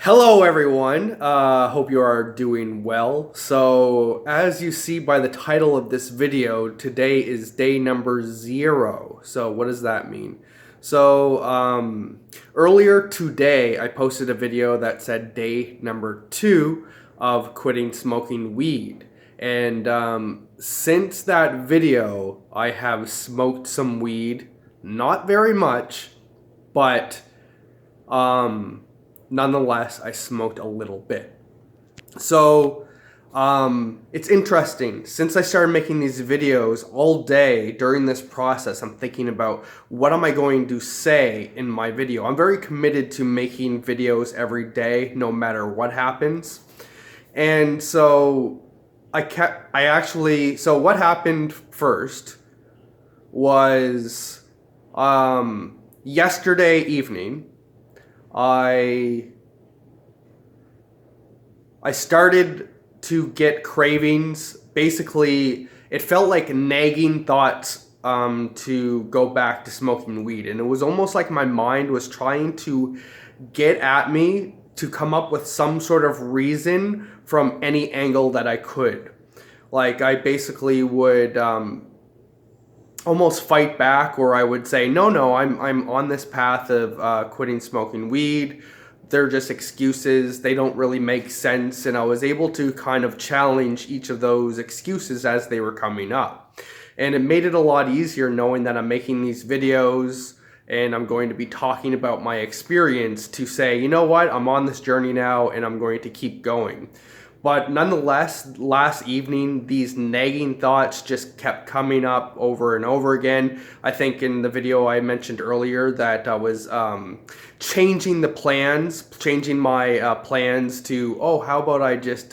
Hello everyone, hope you are doing well. So as you see by the title of this video, today is day number 0. So what does that mean? So earlier today I posted a video that said day number 2 of quitting smoking weed. And since that video I have smoked some weed, not very much, but nonetheless, I smoked a little bit. So it's interesting. Since I started making these videos all day during this process, I'm thinking about what am I going to say in my video. I'm very committed to making videos every day, no matter what happens. And so so what happened first was yesterday evening, I started to get cravings. Basically, it felt like nagging thoughts to go back to smoking weed. And it was almost like my mind was trying to get at me to come up with some sort of reason from any angle that I could. Like, I basically would almost fight back, or I would say, no, I'm on this path of quitting smoking weed. They're just excuses. They don't really make sense. And I was able to kind of challenge each of those excuses as they were coming up. And it made it a lot easier knowing that I'm making these videos and I'm going to be talking about my experience to say, you know what, I'm on this journey now and I'm going to keep going. But nonetheless, last evening, these nagging thoughts just kept coming up over and over again. I think in the video I mentioned earlier that I was changing my plans to, oh, how about I just,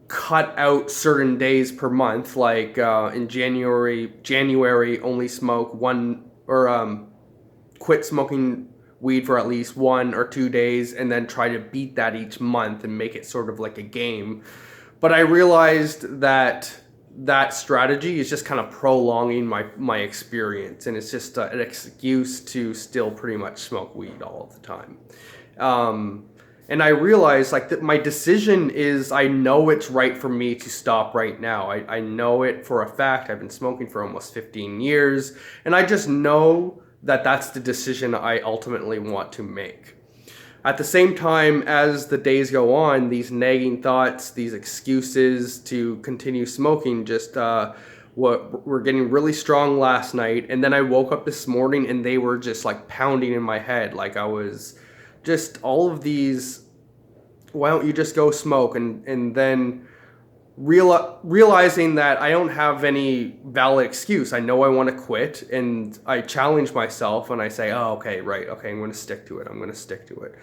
cut out certain days per month, like in January only smoke one, or quit smoking weed for at least 1 or 2 days, and then try to beat that each month and make it sort of like a game. But I realized that that strategy is just kind of prolonging my experience, and it's just an excuse to still pretty much smoke weed all of the time. And I realized that my decision is, I know it's right for me to stop right now. I know it for a fact. I've been smoking for almost 15 years, and I just know that that's the decision I ultimately want to make. At the same time, as the days go on, these nagging thoughts, these excuses to continue smoking just were getting really strong last night. And then I woke up this morning and they were just like pounding in my head. Like I was just all of these, why don't you just go smoke? And then realizing that I don't have any valid excuse. I know I want to quit, and I challenge myself and I say, oh, okay, right, okay, I'm going to stick to it.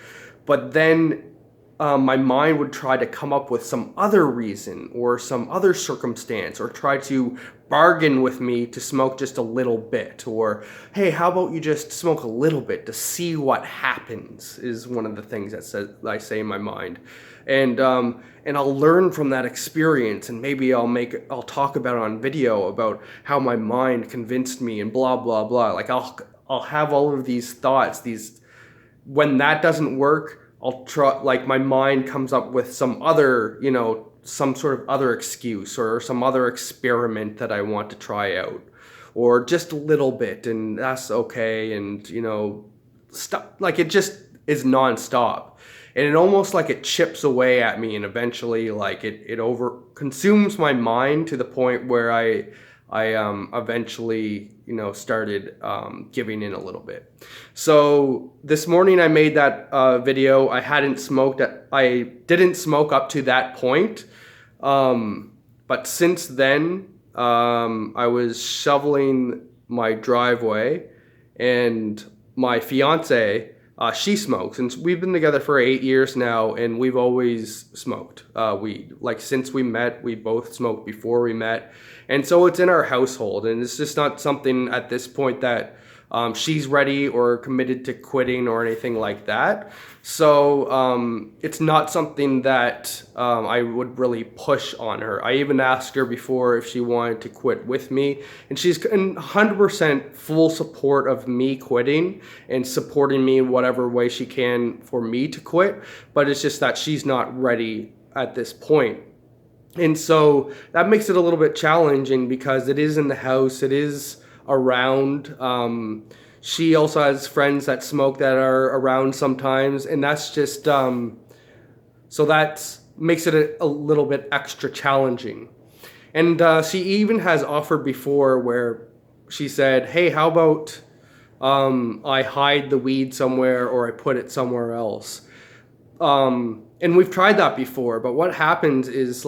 But then my mind would try to come up with some other reason or some other circumstance, or try to bargain with me to smoke just a little bit, or hey, how about you just smoke a little bit to see what happens, is one of the things that I say in my mind. And I'll learn from that experience, and maybe I'll talk about it on video about how my mind convinced me and blah blah blah. Like I'll have all of these thoughts. When that doesn't work, I'll try. Like my mind comes up with some other, some sort of other excuse or some other experiment that I want to try out, or just a little bit, and that's okay. And stop. Like it just is nonstop. And it almost like it chips away at me, and eventually like it over consumes my mind to the point where I eventually started giving in a little bit. So this morning I made that video. I didn't smoke up to that point, but since then I was shoveling my driveway, and my fiance, she smokes, and we've been together for 8 years now, and we've always smoked weed. Like since we met, we both smoked before we met, and so it's in our household, and it's just not something at this point that she's ready or committed to quitting or anything like that. So it's not something that I would really push on her. I even asked her before if she wanted to quit with me, and she's in 100% full support of me quitting and supporting me in whatever way she can for me to quit. But it's just that she's not ready at this point. And so that makes it a little bit challenging because it is in the house, it is around. She also has friends that smoke that are around sometimes, and that's just so that makes it a little bit extra challenging. And she even has offered before where she said, "Hey, how about I hide the weed somewhere or I put it somewhere else?" And we've tried that before, but what happens is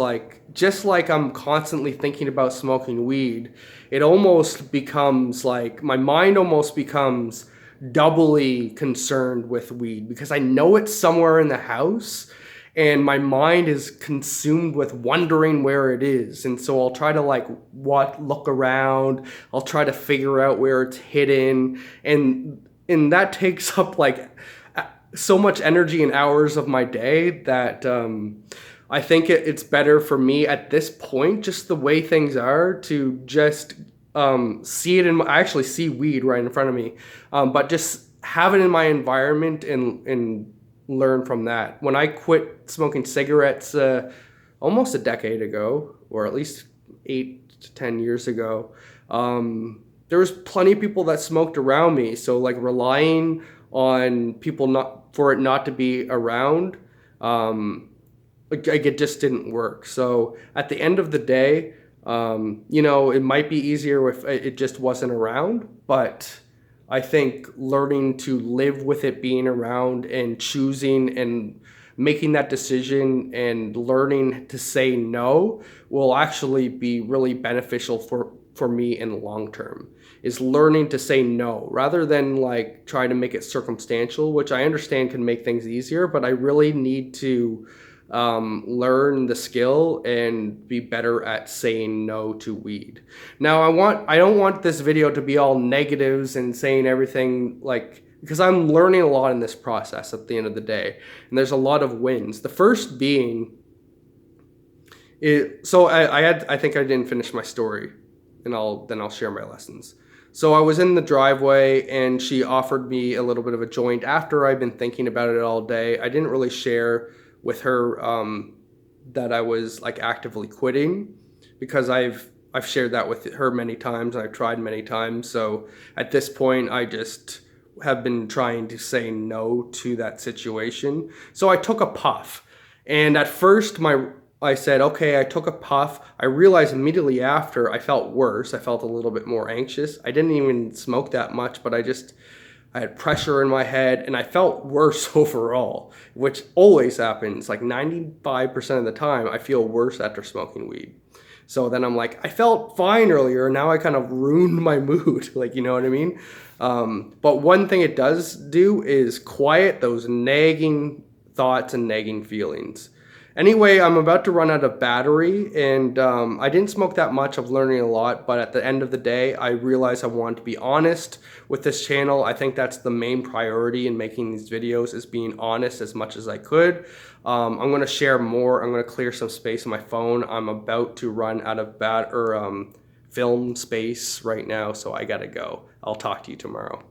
just like I'm constantly thinking about smoking weed, it almost becomes like my mind almost becomes doubly concerned with weed because I know it's somewhere in the house and my mind is consumed with wondering where it is. And so I'll try to look around, I'll try to figure out where it's hidden, and that takes up so much energy and hours of my day that I think it's better for me at this point, just the way things are, to just see it I actually see weed right in front of me, but just have it in my environment and learn from that. When I quit smoking cigarettes almost a decade ago, or at least 8 to 10 years ago, there was plenty of people that smoked around me. So relying on people for it not to be around, it just didn't work. So at the end of the day, it might be easier if it just wasn't around, but I think learning to live with it being around and choosing and making that decision and learning to say no will actually be really beneficial for me in the long term, is learning to say no rather than trying to make it circumstantial, which I understand can make things easier, but I really need to learn the skill and be better at saying no to weed. Now I don't want this video to be all negatives and saying everything because I'm learning a lot in this process at the end of the day, and there's a lot of wins. The first being I think I didn't finish my story, and I'll share my lessons. So I was in the driveway and she offered me a little bit of a joint after I'd been thinking about it all day. I didn't really share with her that I was actively quitting, because I've shared that with her many times and I've tried many times. So at this point I just have been trying to say no to that situation. So I took a puff, and at first I said, okay, I took a puff. I realized immediately after I felt worse. I felt a little bit more anxious. I didn't even smoke that much, but I had pressure in my head and I felt worse overall, which always happens. 95% of the time, I feel worse after smoking weed. So then I'm I felt fine earlier. Now I kind of ruined my mood. You know what I mean? But one thing it does do is quiet those nagging thoughts and nagging feelings. Anyway, I'm about to run out of battery, and I didn't smoke that much. I'm learning a lot, but at the end of the day, I realized I wanted to be honest with this channel. I think that's the main priority in making these videos, is being honest as much as I could. I'm going to share more. I'm going to clear some space on my phone. I'm about to run out of film space right now, so I gotta go. I'll talk to you tomorrow.